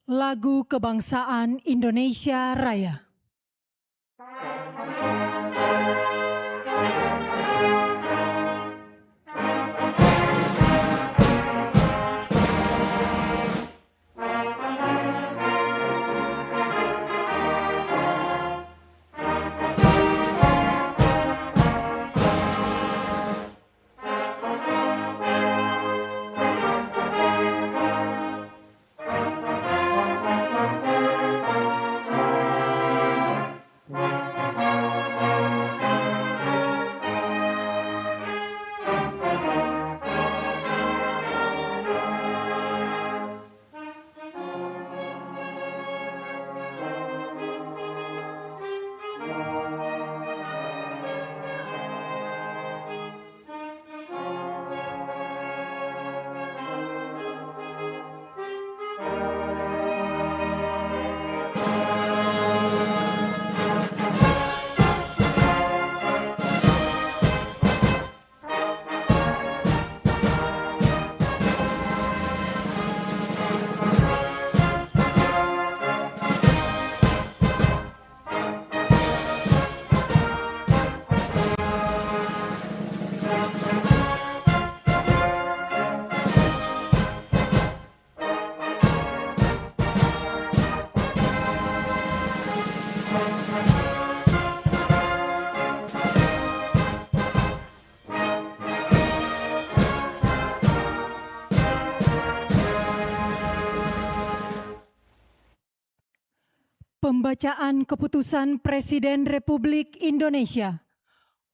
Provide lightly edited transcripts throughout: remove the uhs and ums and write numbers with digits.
Lagu Kebangsaan Indonesia Raya. Pembacaan Keputusan Presiden Republik Indonesia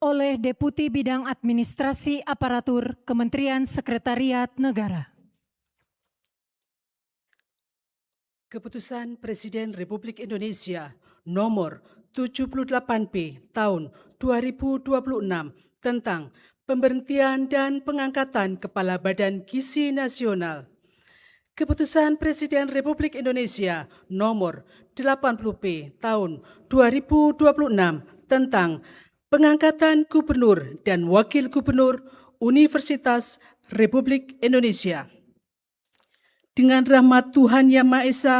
oleh Deputi Bidang Administrasi Aparatur Kementerian Sekretariat Negara. Keputusan Presiden Republik Indonesia nomor 78P tahun 2026 tentang pemberhentian dan pengangkatan Kepala Badan Gizi Nasional. Keputusan Presiden Republik Indonesia nomor 80P tahun 2026 tentang pengangkatan Gubernur dan Wakil Gubernur Universitas Republik Indonesia. Dengan rahmat Tuhan Yang Maha Esa,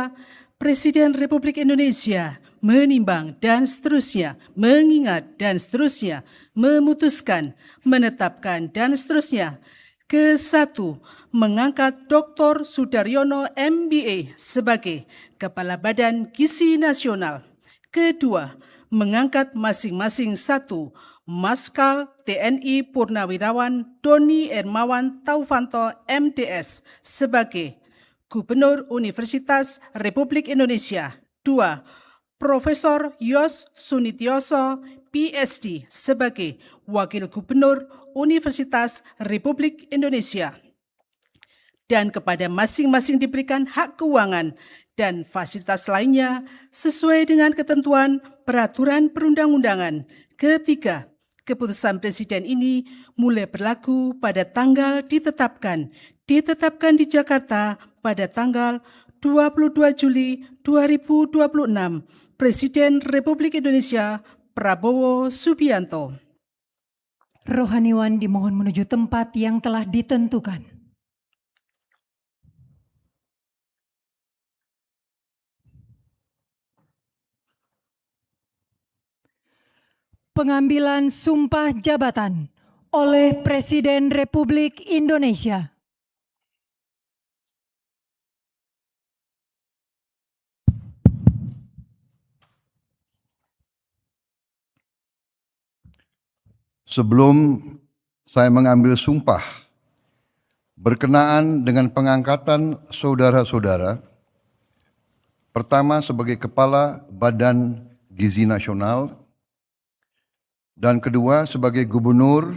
Presiden Republik Indonesia menimbang dan seterusnya, mengingat dan seterusnya, memutuskan, menetapkan dan seterusnya. Ke-1, mengangkat Dr. Sudaryono MBA sebagai Kepala Badan Gizi Nasional. Kedua, mengangkat masing-masing 1 Maskal TNI Purnawirawan Doni Hermawan Taufanto MDS sebagai Gubernur Universitas Republik Indonesia. 2. Profesor Yos Sunityoso PSD sebagai Wakil Gubernur Universitas Republik Indonesia. Dan kepada masing-masing diberikan hak keuangan dan fasilitas lainnya sesuai dengan ketentuan peraturan perundang-undangan. Ketiga, keputusan Presiden ini mulai berlaku pada tanggal ditetapkan di Jakarta pada tanggal 22 Juli 2026. Presiden Republik Indonesia Prabowo Subianto. Rohaniwan dimohon menuju tempat yang telah ditentukan. Pengambilan sumpah jabatan oleh Presiden Republik Indonesia. Sebelum saya mengambil sumpah berkenaan dengan pengangkatan saudara-saudara, pertama sebagai Kepala Badan Gizi Nasional, dan kedua sebagai Gubernur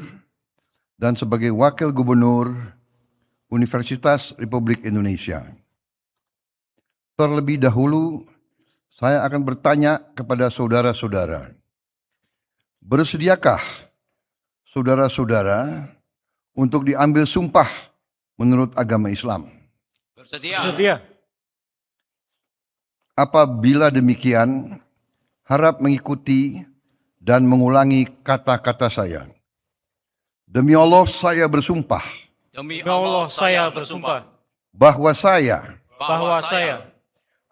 dan sebagai Wakil Gubernur Universitas Republik Indonesia. Terlebih dahulu, saya akan bertanya kepada saudara-saudara, bersediakah saudara-saudara untuk diambil sumpah menurut agama Islam? Bersedia. Apabila demikian, harap mengikuti dan mengulangi kata-kata saya. Demi Allah saya bersumpah. Demi Allah saya bersumpah. Bahwa saya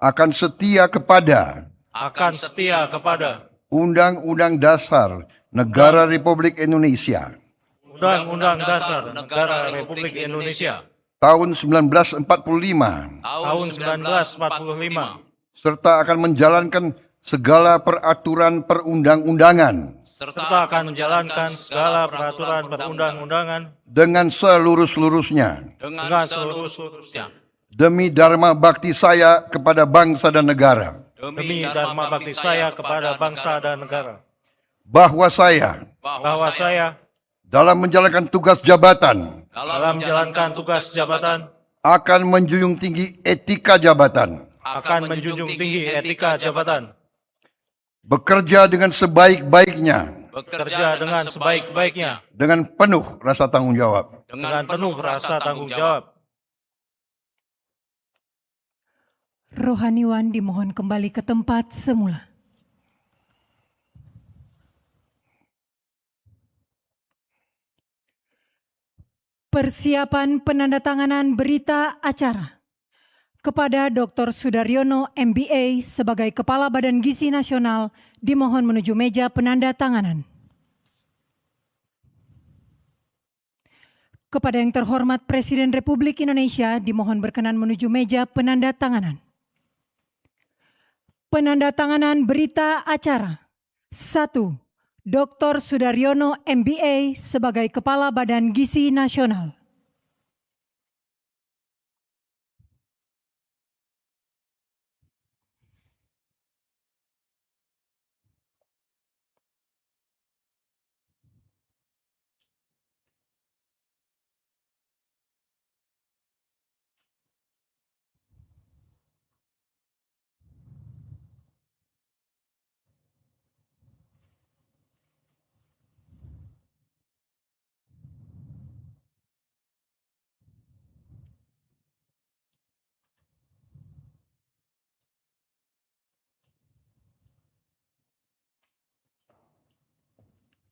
akan setia kepada Undang-Undang Dasar Negara Republik Indonesia Undang-Undang Dasar Negara Republik Indonesia tahun 1945 tahun 1945 serta akan menjalankan segala peraturan perundang-undangan serta akan menjalankan segala peraturan perundang-undangan dengan seluruh-seluruhnya demi dharma bakti saya kepada bangsa dan negara. demi dharma bakti saya kepada bangsa dan negara, Bahwa saya dalam menjalankan tugas jabatan akan menjunjung tinggi etika jabatan, bekerja dengan sebaik-baiknya, dengan penuh rasa tanggung jawab. Rohaniwan dimohon kembali ke tempat semula. Persiapan penandatanganan berita acara kepada Dr. Sudaryono MBA sebagai Kepala Badan Gizi Nasional dimohon menuju meja penandatanganan. Kepada yang terhormat Presiden Republik Indonesia dimohon berkenan menuju meja penandatanganan. Penandatanganan berita acara. 1. Dr. Sudaryono MBA sebagai Kepala Badan Gizi Nasional.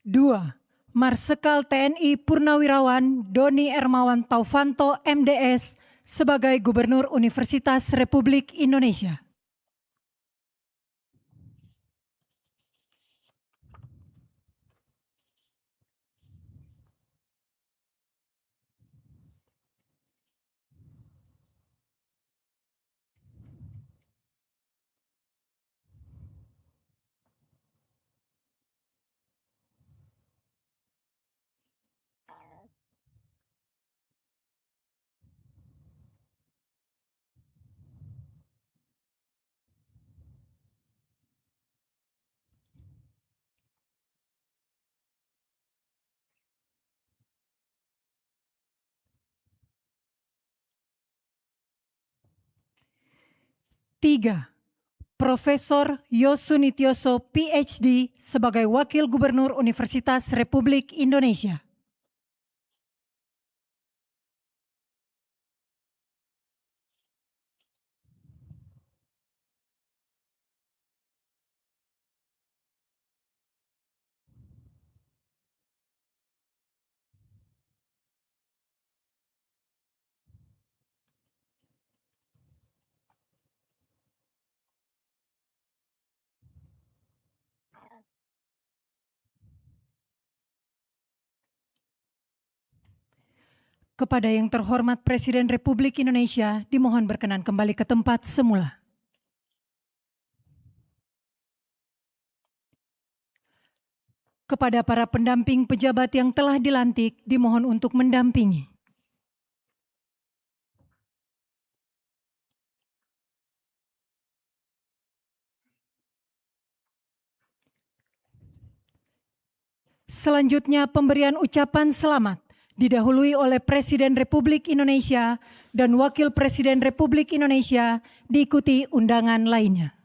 Dua, Marsekal TNI Purnawirawan Doni Ermawan Taufanto MDS sebagai Gubernur Universitas Republik Indonesia. Tiga, Profesor Yosunitioso PhD sebagai Wakil Gubernur Universitas Republik Indonesia. Kepada yang terhormat Presiden Republik Indonesia dimohon berkenan kembali ke tempat semula. Kepada para pendamping pejabat yang telah dilantik dimohon untuk mendampingi. Selanjutnya pemberian ucapan selamat didahului oleh Presiden Republik Indonesia dan Wakil Presiden Republik Indonesia diikuti undangan lainnya.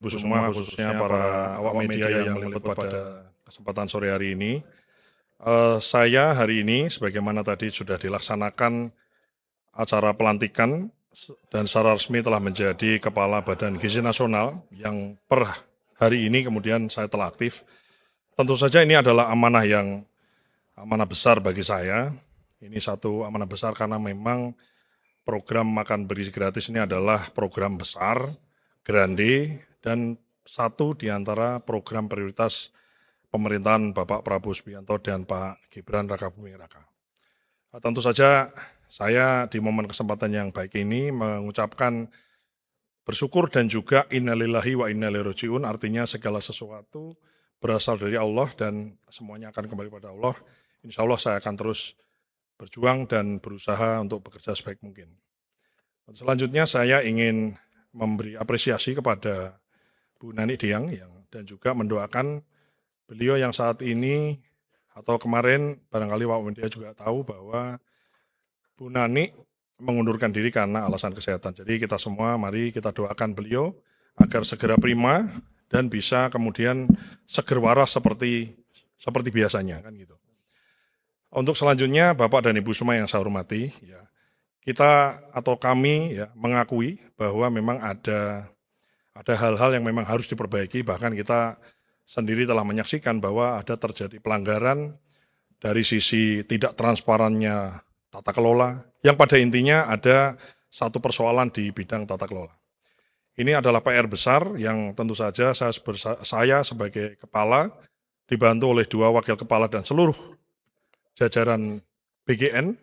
Ibu semua, khususnya para awak media yang meliput pada kesempatan sore hari ini. Saya hari ini, sebagaimana tadi sudah dilaksanakan acara pelantikan dan secara resmi telah menjadi Kepala Badan Gizi Nasional yang per hari ini kemudian saya telah aktif. Tentu saja ini adalah amanah besar bagi saya. Ini satu amanah besar karena memang program makan bergizi gratis ini adalah program besar, grande, dan satu di antara program prioritas pemerintahan Bapak Prabowo Subianto dan Pak Gibran Rakabuming Raka. Tentu saja saya di momen kesempatan yang baik ini mengucapkan bersyukur dan juga innalillahi wa inna ilaihi raji'un, artinya segala sesuatu berasal dari Allah dan semuanya akan kembali pada Allah. Insya Allah saya akan terus berjuang dan berusaha untuk bekerja sebaik mungkin. Selanjutnya saya ingin memberi apresiasi kepada Bu Nani Diang dan juga mendoakan beliau yang saat ini atau kemarin barangkali Pak Media juga tahu bahwa Bu Nani mengundurkan diri karena alasan kesehatan. Jadi kita semua mari kita doakan beliau agar segera prima dan bisa kemudian seger waras seperti biasanya kan gitu. Untuk selanjutnya Bapak dan Ibu semua yang saya hormati, ya, kita atau kami ya mengakui bahwa memang ada hal-hal yang memang harus diperbaiki, bahkan kita sendiri telah menyaksikan bahwa ada terjadi pelanggaran dari sisi tidak transparannya tata kelola, yang pada intinya ada satu persoalan di bidang tata kelola. Ini adalah PR besar yang tentu saja saya sebagai kepala dibantu oleh 2 wakil kepala dan seluruh jajaran BGN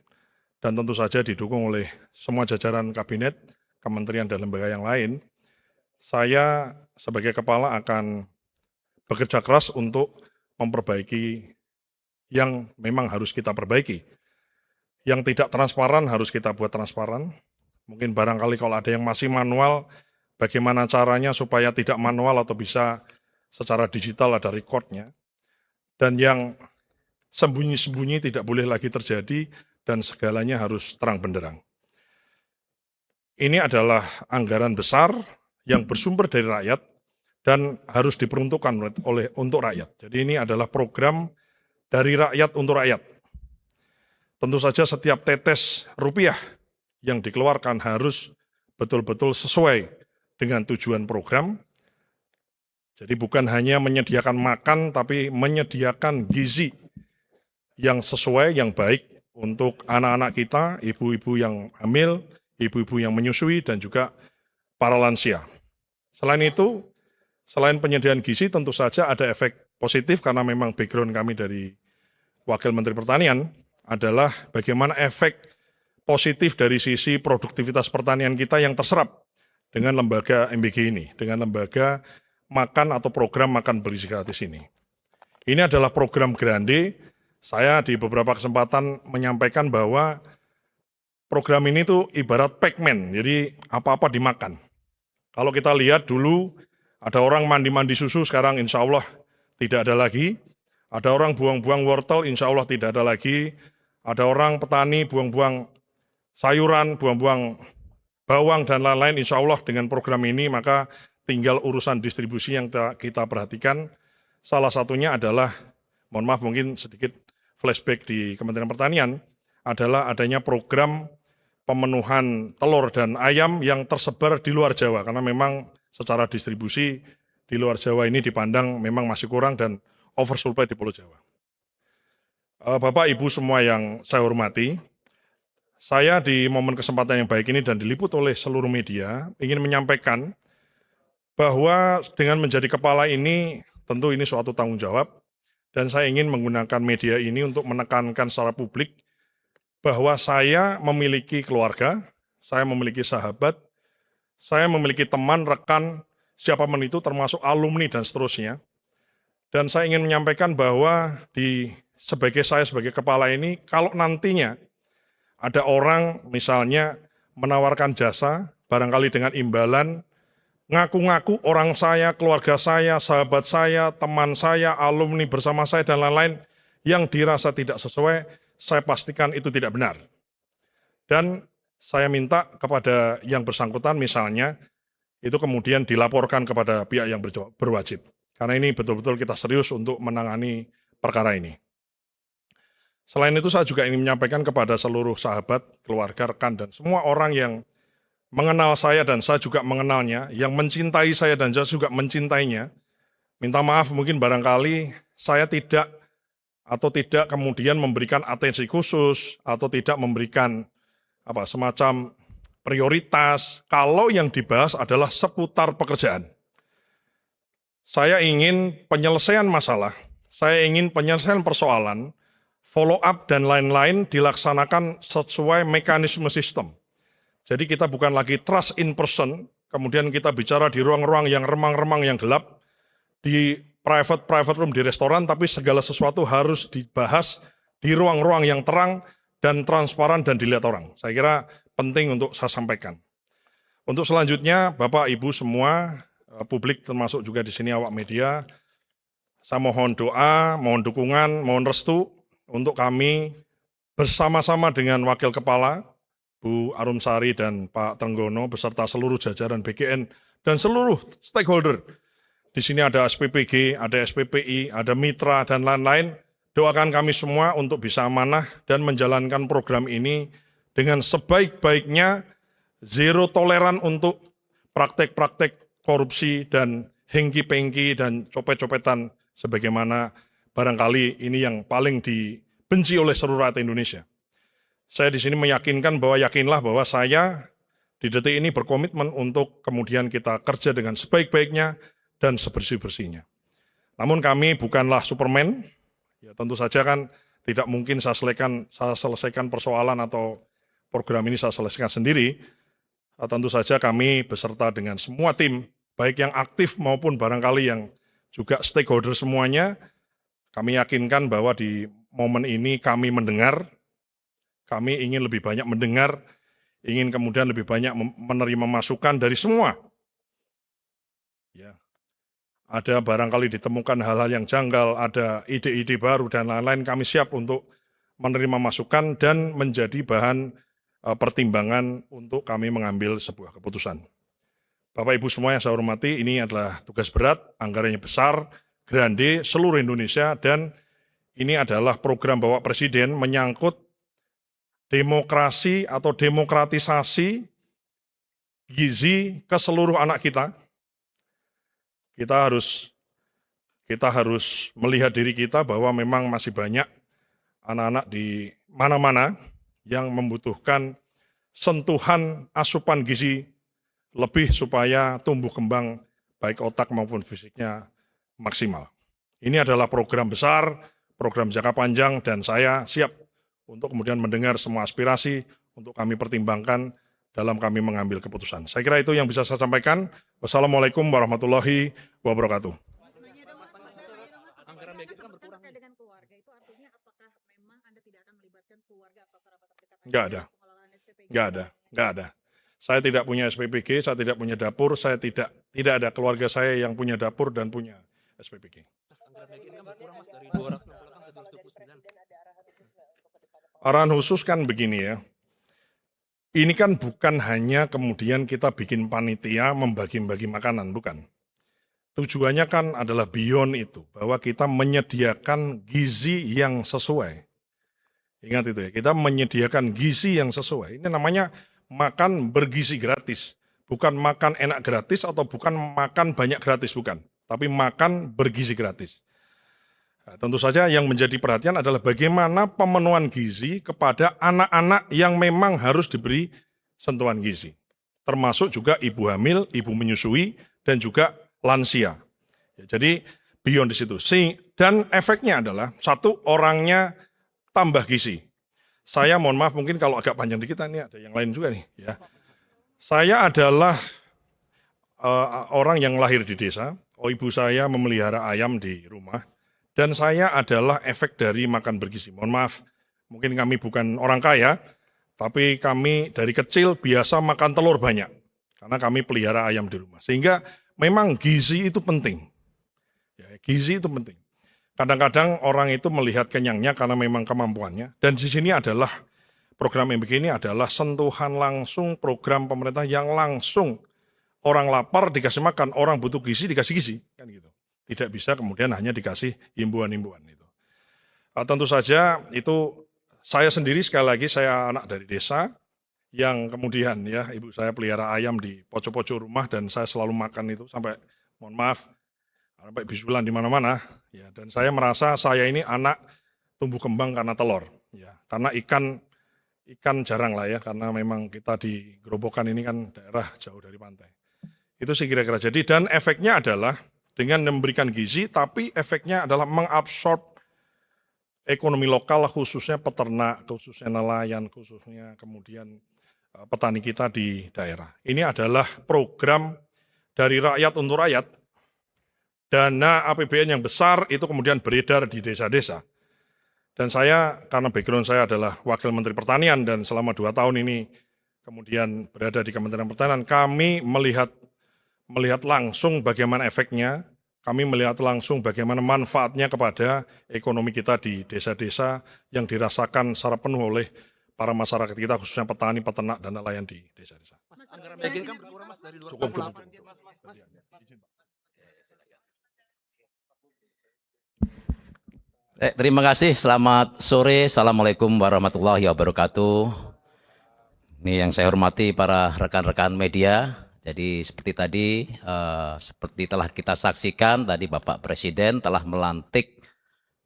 dan tentu saja didukung oleh semua jajaran kabinet, kementerian dan lembaga yang lain. Saya sebagai kepala akan bekerja keras untuk memperbaiki yang memang harus kita perbaiki. Yang tidak transparan harus kita buat transparan. Mungkin barangkali kalau ada yang masih manual, bagaimana caranya supaya tidak manual atau bisa secara digital ada recordnya. Dan yang sembunyi-sembunyi tidak boleh lagi terjadi dan segalanya harus terang benderang. Ini adalah anggaran besar yang bersumber dari rakyat dan harus diperuntukkan untuk rakyat. Jadi ini adalah program dari rakyat untuk rakyat. Tentu saja setiap tetes rupiah yang dikeluarkan harus betul-betul sesuai dengan tujuan program. Jadi bukan hanya menyediakan makan, tapi menyediakan gizi yang sesuai, yang baik untuk anak-anak kita, ibu-ibu yang hamil, ibu-ibu yang menyusui, dan juga para lansia. Selain itu, selain penyediaan gizi, tentu saja ada efek positif karena memang background kami dari Wakil Menteri Pertanian adalah bagaimana efek positif dari sisi produktivitas pertanian kita yang terserap dengan lembaga MBG ini, dengan lembaga makan atau program makan bergizi gratis ini. Ini adalah program grande. Saya di beberapa kesempatan menyampaikan bahwa program ini tuh ibarat Pac-Man, jadi apa-apa dimakan. Kalau kita lihat dulu, ada orang mandi-mandi susu, sekarang insya Allah tidak ada lagi. Ada orang buang-buang wortel, insya Allah tidak ada lagi. Ada orang petani buang-buang sayuran, buang-buang bawang, dan lain-lain, insya Allah dengan program ini, maka tinggal urusan distribusi yang kita perhatikan. Salah satunya adalah, mohon maaf mungkin sedikit flashback di Kementerian Pertanian, adalah adanya program pemenuhan telur dan ayam yang tersebar di luar Jawa, karena memang secara distribusi di luar Jawa ini dipandang memang masih kurang dan oversupply di Pulau Jawa. Bapak Ibu semua yang saya hormati, saya di momen kesempatan yang baik ini dan diliput oleh seluruh media ingin menyampaikan bahwa dengan menjadi kepala ini tentu ini suatu tanggung jawab. Dan saya ingin menggunakan media ini untuk menekankan secara publik bahwa saya memiliki keluarga, saya memiliki sahabat, saya memiliki teman, rekan, siapapun itu termasuk alumni dan seterusnya. Dan saya ingin menyampaikan bahwa saya sebagai kepala ini, kalau nantinya ada orang misalnya menawarkan jasa, barangkali dengan imbalan, ngaku-ngaku orang saya, keluarga saya, sahabat saya, teman saya, alumni bersama saya, dan lain-lain yang dirasa tidak sesuai, saya pastikan itu tidak benar. Dan saya minta kepada yang bersangkutan misalnya, itu kemudian dilaporkan kepada pihak yang berwajib. Karena ini betul-betul kita serius untuk menangani perkara ini. Selain itu saya juga ingin menyampaikan kepada seluruh sahabat, keluarga, rekan, dan semua orang yang mengenal saya dan saya juga mengenalnya, yang mencintai saya dan saya juga mencintainya. Minta maaf mungkin barangkali saya tidak kemudian memberikan atensi khusus atau tidak memberikan semacam prioritas kalau yang dibahas adalah seputar pekerjaan. Saya ingin penyelesaian masalah, saya ingin penyelesaian persoalan, follow up dan lain-lain dilaksanakan sesuai mekanisme sistem. Jadi kita bukan lagi trust in person, kemudian kita bicara di ruang-ruang yang remang-remang yang gelap, di private room di restoran, tapi segala sesuatu harus dibahas di ruang-ruang yang terang dan transparan dan dilihat orang. Saya kira penting untuk saya sampaikan. Untuk selanjutnya, Bapak, Ibu semua, publik termasuk juga di sini awak media, saya mohon doa, mohon dukungan, mohon restu untuk kami bersama-sama dengan Wakil Kepala, Bu Arumsari dan Pak Trenggono, beserta seluruh jajaran BGN dan seluruh stakeholder. Di sini ada SPPG, ada SPPI, ada mitra, dan lain-lain. Doakan kami semua untuk bisa amanah dan menjalankan program ini dengan sebaik-baiknya, zero toleran untuk praktek-praktek korupsi dan hengki-pengki dan copet-copetan sebagaimana barangkali ini yang paling dibenci oleh seluruh rakyat Indonesia. Saya di sini meyakinkan bahwa yakinlah bahwa saya di detik ini berkomitmen untuk kemudian kita kerja dengan sebaik-baiknya dan sebersih-bersihnya. Namun kami bukanlah Superman, ya tentu saja kan tidak mungkin saya selesaikan persoalan atau program ini saya selesaikan sendiri. Tentu saja kami beserta dengan semua tim, baik yang aktif maupun barangkali yang juga stakeholder semuanya, kami yakinkan bahwa di momen ini kami mendengar, kami ingin lebih banyak mendengar, ingin kemudian lebih banyak menerima masukan dari semua. Ya. Ada barangkali ditemukan hal-hal yang janggal, ada ide-ide baru dan lain-lain, kami siap untuk menerima masukan dan menjadi bahan pertimbangan untuk kami mengambil sebuah keputusan. Bapak Ibu semua yang saya hormati, ini adalah tugas berat, anggarannya besar, grande, seluruh Indonesia, dan ini adalah program Bapak Presiden menyangkut demokrasi atau demokratisasi gizi ke seluruh anak kita. Kita harus melihat diri kita bahwa memang masih banyak anak-anak di mana-mana yang membutuhkan sentuhan asupan gizi lebih supaya tumbuh kembang baik otak maupun fisiknya maksimal. Ini adalah program besar, program jangka panjang, dan saya siap untuk kemudian mendengar semua aspirasi untuk kami pertimbangkan dalam kami mengambil keputusan. Saya kira itu yang bisa saya sampaikan. Wassalamualaikum warahmatullahi wabarakatuh. Enggak ada. Saya tidak punya SPPG, saya tidak punya dapur, saya tidak ada keluarga saya yang punya dapur dan punya SPPG. Arahan khusus kan begini ya. Ini kan bukan hanya kemudian kita bikin panitia membagi-bagi makanan, bukan. Tujuannya kan adalah beyond itu, bahwa kita menyediakan gizi yang sesuai. Ingat itu ya, kita menyediakan gizi yang sesuai. Ini namanya makan bergizi gratis. Bukan makan enak gratis atau bukan makan banyak gratis, bukan. Tapi makan bergizi gratis. Nah, tentu saja yang menjadi perhatian adalah bagaimana pemenuhan gizi kepada anak-anak yang memang harus diberi sentuhan gizi. Termasuk juga ibu hamil, ibu menyusui, dan juga lansia. Ya, jadi beyond di situ. Dan efeknya adalah satu, orangnya tambah gizi. Saya mohon maaf mungkin kalau agak panjang dikit, ini ada yang lain juga nih. Ya. Saya adalah orang yang lahir di desa. Ibu saya memelihara ayam di rumah. Dan saya adalah efek dari makan bergizi. Mohon maaf, mungkin kami bukan orang kaya, tapi kami dari kecil biasa makan telur banyak. Karena kami pelihara ayam di rumah. Sehingga memang gizi itu penting. Ya, gizi itu penting. Kadang-kadang orang itu melihat kenyangnya karena memang kemampuannya. Dan di sini adalah program yang begini adalah sentuhan langsung program pemerintah yang langsung orang lapar dikasih makan, orang butuh gizi dikasih gizi, kan gitu. Tidak bisa kemudian hanya dikasih himbauan-himbauan itu. Tentu saja itu saya sendiri, sekali lagi saya anak dari desa yang kemudian ya ibu saya pelihara ayam di pojok-pojok rumah dan saya selalu makan itu sampai, mohon maaf, sampai bisulan di mana-mana. Ya, dan saya merasa saya ini anak tumbuh kembang karena telur. Ya, karena ikan jarang lah ya, karena memang kita di Gerobokan ini kan daerah jauh dari pantai. Itu sih kira-kira. Jadi dan efeknya adalah dengan memberikan gizi, tapi efeknya adalah mengabsorb ekonomi lokal, khususnya peternak, khususnya nelayan, khususnya kemudian petani kita di daerah. Ini adalah program dari rakyat untuk rakyat. Dana APBN yang besar itu kemudian beredar di desa-desa. Dan saya, karena background saya adalah Wakil Menteri Pertanian dan selama 2 tahun ini kemudian berada di Kementerian Pertanian, kami melihat langsung bagaimana efeknya, kami melihat langsung bagaimana manfaatnya kepada ekonomi kita di desa-desa yang dirasakan secara penuh oleh para masyarakat kita, khususnya petani, peternak, dan nelayan di desa-desa. Anggaran bagian kan berkurang Mas dari 2,8. Cukup. Terima kasih, selamat sore, Assalamualaikum warahmatullahi wabarakatuh. Ini yang saya hormati para rekan-rekan media. Jadi seperti tadi, seperti telah kita saksikan, tadi Bapak Presiden telah melantik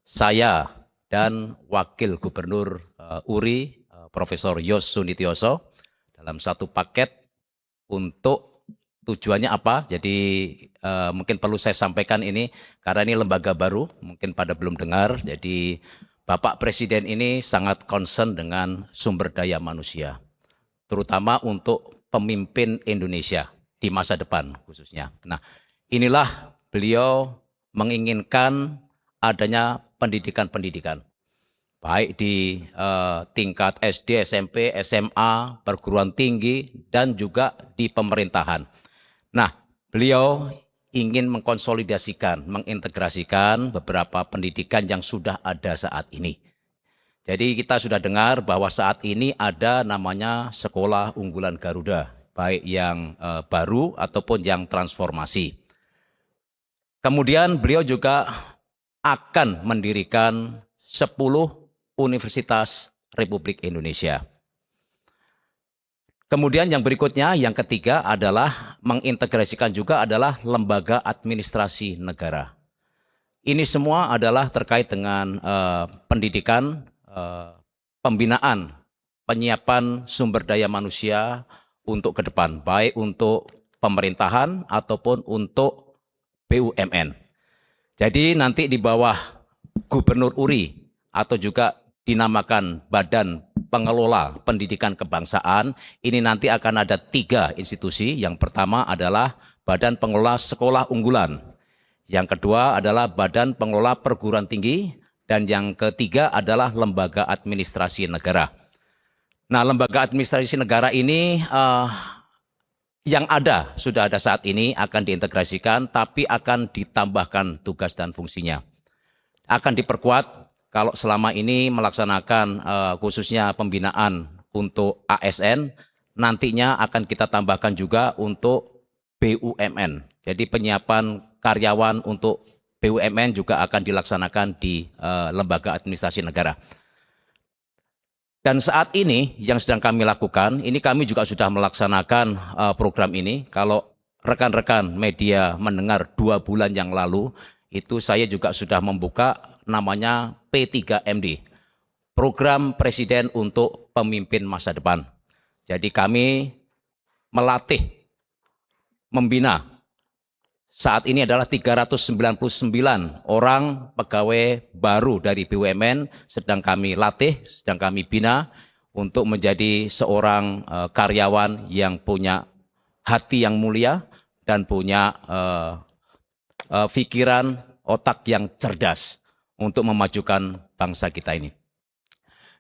saya dan Wakil Gubernur URI, Profesor Yos Sunitioso, dalam satu paket untuk tujuannya apa. Jadi mungkin perlu saya sampaikan ini, karena ini lembaga baru, mungkin pada belum dengar. Jadi Bapak Presiden ini sangat concern dengan sumber daya manusia, terutama untuk pemimpin Indonesia di masa depan khususnya. Nah, inilah beliau menginginkan adanya pendidikan-pendidikan, baik di tingkat SD, SMP, SMA, perguruan tinggi, dan juga di pemerintahan. Nah, beliau ingin mengkonsolidasikan, mengintegrasikan beberapa pendidikan yang sudah ada saat ini. Jadi kita sudah dengar bahwa saat ini ada namanya Sekolah Unggulan Garuda, baik yang baru ataupun yang transformasi. Kemudian beliau juga akan mendirikan 10 universitas Republik Indonesia. Kemudian yang berikutnya, yang ketiga adalah mengintegrasikan juga adalah lembaga administrasi negara. Ini semua adalah terkait dengan pendidikan, pembinaan, penyiapan sumber daya manusia untuk ke depan, baik untuk pemerintahan ataupun untuk BUMN. Jadi nanti di bawah Gubernur URI atau juga dinamakan Badan Pengelola Pendidikan Kebangsaan, ini nanti akan ada 3 institusi. Yang pertama adalah Badan Pengelola Sekolah Unggulan, yang kedua adalah Badan Pengelola Perguruan Tinggi, dan yang ketiga adalah Lembaga Administrasi Negara. Nah, Lembaga Administrasi Negara ini yang ada, sudah ada saat ini, akan diintegrasikan, tapi akan ditambahkan tugas dan fungsinya. Akan diperkuat. Kalau selama ini melaksanakan khususnya pembinaan untuk ASN, nantinya akan kita tambahkan juga untuk BUMN. Jadi penyiapan karyawan untuk BUMN juga akan dilaksanakan di Lembaga Administrasi Negara. Dan saat ini yang sedang kami lakukan, ini kami juga sudah melaksanakan program ini. Kalau rekan-rekan media mendengar 2 bulan yang lalu, itu saya juga sudah membuka namanya P3MD, Program Presiden untuk Pemimpin Masa Depan. Jadi kami melatih, membina, saat ini adalah 399 orang pegawai baru dari BUMN sedang kami latih, sedang kami bina untuk menjadi seorang karyawan yang punya hati yang mulia dan punya pikiran, otak yang cerdas untuk memajukan bangsa kita ini.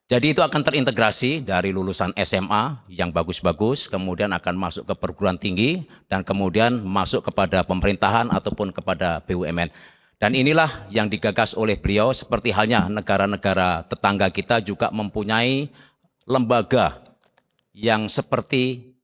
Jadi itu akan terintegrasi dari lulusan SMA yang bagus-bagus, kemudian akan masuk ke perguruan tinggi, dan kemudian masuk kepada pemerintahan ataupun kepada BUMN. Dan inilah yang digagas oleh beliau, seperti halnya negara-negara tetangga kita juga mempunyai lembaga yang seperti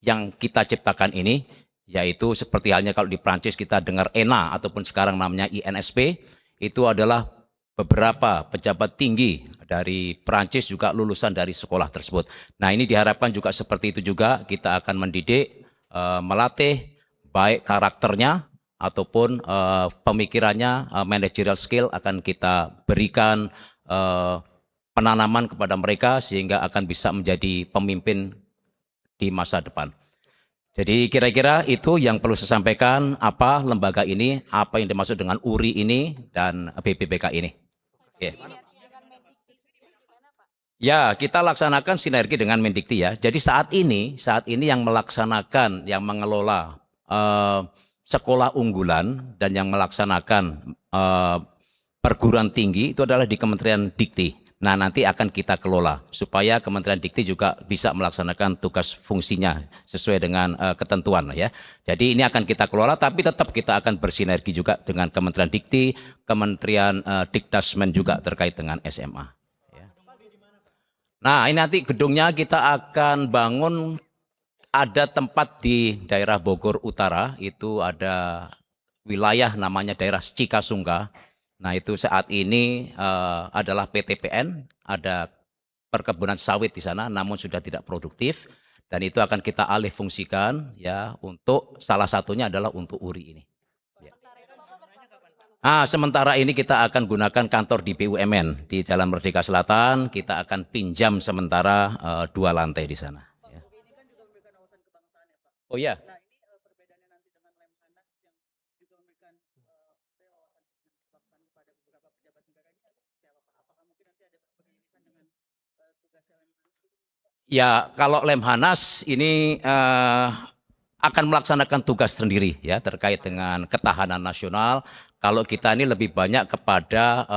yang kita ciptakan ini. yaitu seperti halnya kalau di Prancis kita dengar ENA ataupun sekarang namanya INSP, itu adalah beberapa pejabat tinggi dari Prancis juga lulusan dari sekolah tersebut. Nah, ini diharapkan juga seperti itu juga, kita akan mendidik, melatih baik karakternya ataupun pemikirannya, managerial skill akan kita berikan penanaman kepada mereka sehingga akan bisa menjadi pemimpin di masa depan. Jadi kira-kira itu yang perlu saya sampaikan, apa lembaga ini, apa yang dimaksud dengan URI ini dan BPPK ini. Oke. Ya, kita laksanakan sinergi dengan Mendikti ya. Jadi saat ini yang melaksanakan, yang mengelola sekolah unggulan dan yang melaksanakan perguruan tinggi itu adalah di Kementerian Dikti. Nah, nanti akan kita kelola supaya Kementerian Dikti juga bisa melaksanakan tugas fungsinya sesuai dengan ketentuan ya. Jadi ini akan kita kelola, tapi tetap kita akan bersinergi juga dengan Kementerian Dikti, Kementerian Dikdasmen juga terkait dengan SMA. Ya. Nah, ini nanti gedungnya kita akan bangun, ada tempat di daerah Bogor Utara, itu ada wilayah namanya daerah Cikasungka. Nah, itu saat ini adalah PTPN, ada perkebunan sawit di sana, namun sudah tidak produktif, dan itu akan kita alih fungsikan ya untuk salah satunya adalah untuk URI ini. Ya. Sementara ini kita akan gunakan kantor di BUMN di Jalan Merdeka Selatan, kita akan pinjam sementara 2 lantai di sana. Ya. Oh ya. Ya, kalau Lemhanas ini akan melaksanakan tugas sendiri ya terkait dengan ketahanan nasional. Kalau kita ini lebih banyak kepada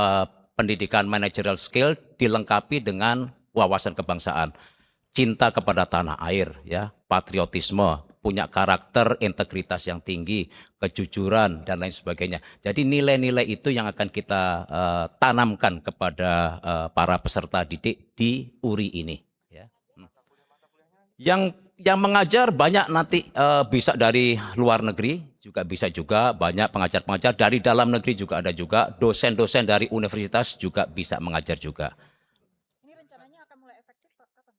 pendidikan managerial skill dilengkapi dengan wawasan kebangsaan, cinta kepada tanah air, ya, patriotisme, punya karakter, integritas yang tinggi, kejujuran dan lain sebagainya. Jadi nilai-nilai itu yang akan kita tanamkan kepada para peserta didik di URI ini. Yang mengajar banyak nanti bisa dari luar negeri, juga bisa juga banyak pengajar-pengajar dari dalam negeri juga ada juga, dosen-dosen dari universitas juga bisa mengajar juga. Ini rencananya akan mulai efektif kapan Pak?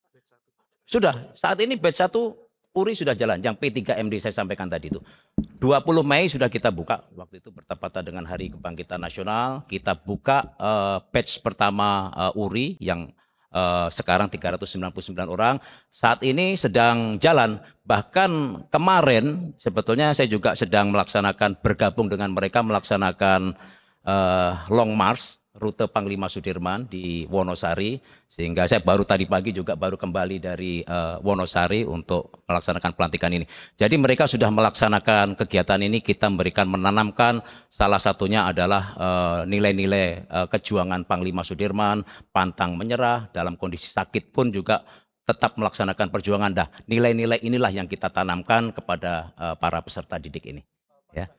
Sudah, saat ini batch 1 URI sudah jalan, yang P3MD saya sampaikan tadi itu. 20 Mei sudah kita buka, waktu itu bertepatan dengan Hari Kebangkitan Nasional, kita buka batch pertama URI yang sekarang 399 orang, saat ini sedang jalan. Bahkan kemarin sebetulnya saya juga sedang melaksanakan, bergabung dengan mereka melaksanakan long march rute Panglima Sudirman di Wonosari, sehingga saya baru tadi pagi juga baru kembali dari Wonosari untuk melaksanakan pelantikan ini. Jadi mereka sudah melaksanakan kegiatan ini, kita memberikan, menanamkan, salah satunya adalah nilai-nilai kejuangan Panglima Sudirman, pantang menyerah, dalam kondisi sakit pun juga tetap melaksanakan perjuangan. Dah, nilai-nilai inilah yang kita tanamkan kepada para peserta didik ini. Ya.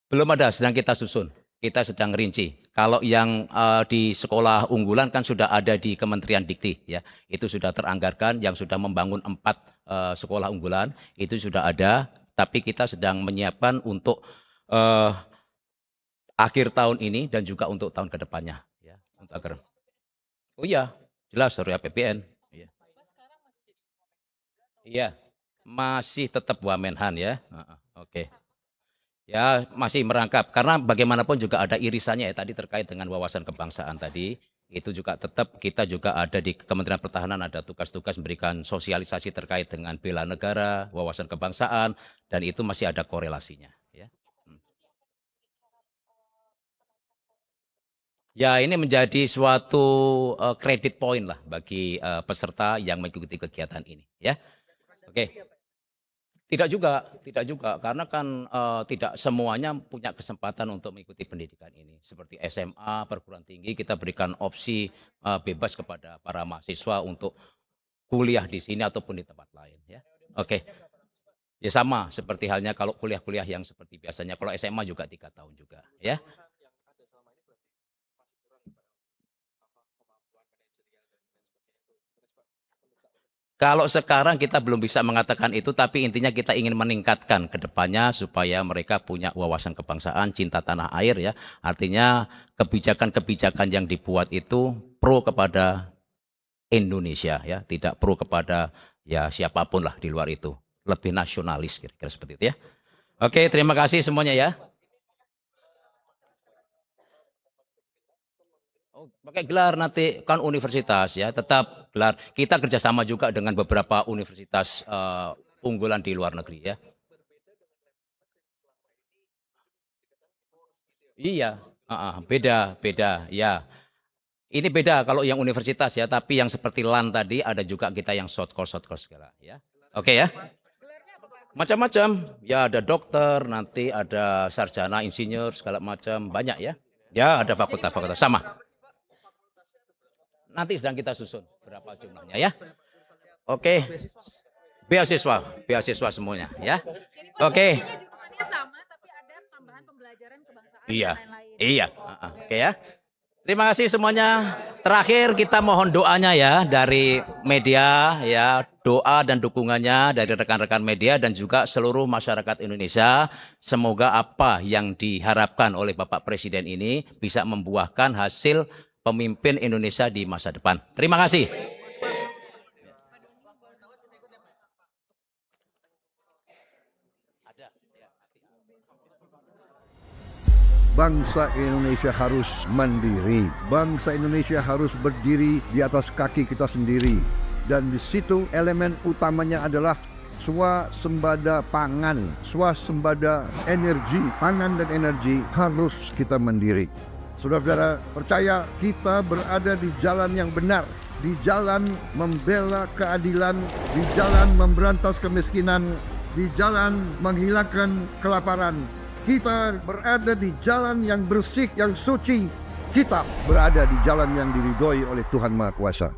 Belum ada, sedang kita susun, kita sedang rinci. Kalau yang di sekolah unggulan kan sudah ada di Kementerian Dikti, ya, itu sudah teranggarkan. Yang sudah membangun 4 sekolah unggulan itu sudah ada, tapi kita sedang menyiapkan untuk akhir tahun ini dan juga untuk tahun kedepannya. Ya, untuk agar. Oh iya, jelas harus APBN. Iya. Iya, masih tetap Wamenhan ya. Oke. Ya, masih merangkap, karena bagaimanapun juga ada irisannya ya, tadi terkait dengan wawasan kebangsaan tadi, itu juga tetap kita juga ada di Kementerian Pertahanan, ada tugas-tugas memberikan sosialisasi terkait dengan bela negara, wawasan kebangsaan, dan itu masih ada korelasinya. Ya, ya ini menjadi suatu credit point lah bagi peserta yang mengikuti kegiatan ini. Ya, oke. Tidak juga, karena kan tidak semuanya punya kesempatan untuk mengikuti pendidikan ini. Seperti SMA, perguruan tinggi, kita berikan opsi bebas kepada para mahasiswa untuk kuliah di sini ataupun di tempat lain. Ya, oke. Ya sama, seperti halnya kalau kuliah-kuliah yang seperti biasanya. Kalau SMA juga 3 tahun juga. Ya. Kalau sekarang kita belum bisa mengatakan itu, tapi intinya kita ingin meningkatkan ke depannya supaya mereka punya wawasan kebangsaan, cinta tanah air ya. Artinya kebijakan-kebijakan yang dibuat itu pro kepada Indonesia ya, tidak pro kepada ya siapapun lah di luar itu. Lebih nasionalis kira-kira seperti itu ya. Oke, terima kasih semuanya ya. Pakai gelar nanti kan universitas ya, tetap gelar. Kita kerjasama juga dengan beberapa universitas unggulan di luar negeri ya. Iya, beda ya. Ini beda kalau yang universitas ya, tapi yang seperti LAN tadi ada juga kita yang short course segala ya. Oke ya. Macam-macam, ya ada dokter, nanti ada sarjana, insinyur, segala macam, banyak ya. Ya ada fakultas-fakultas, sama. Nanti sedang kita susun berapa jumlahnya ya. Oke. Beasiswa semuanya ya. Oke. Jurusannya sama tapi ada tambahan pembelajaran kebangsaan Iya. dan lain-lain. Iya. Oke ya. Terima kasih semuanya. Terakhir kita mohon doanya ya dari media ya, doa dan dukungannya dari rekan-rekan media dan juga seluruh masyarakat Indonesia. Semoga apa yang diharapkan oleh Bapak Presiden ini bisa membuahkan hasil pemimpin Indonesia di masa depan. Terima kasih. Bangsa Indonesia harus mandiri. Bangsa Indonesia harus berdiri di atas kaki kita sendiri. Dan di situ elemen utamanya adalah swasembada pangan, swasembada energi. Pangan dan energi harus kita mandiri. Saudara-saudara, percaya kita berada di jalan yang benar, di jalan membela keadilan, di jalan memberantas kemiskinan, di jalan menghilangkan kelaparan. Kita berada di jalan yang bersih, yang suci. Kita berada di jalan yang diridhoi oleh Tuhan Maha Kuasa.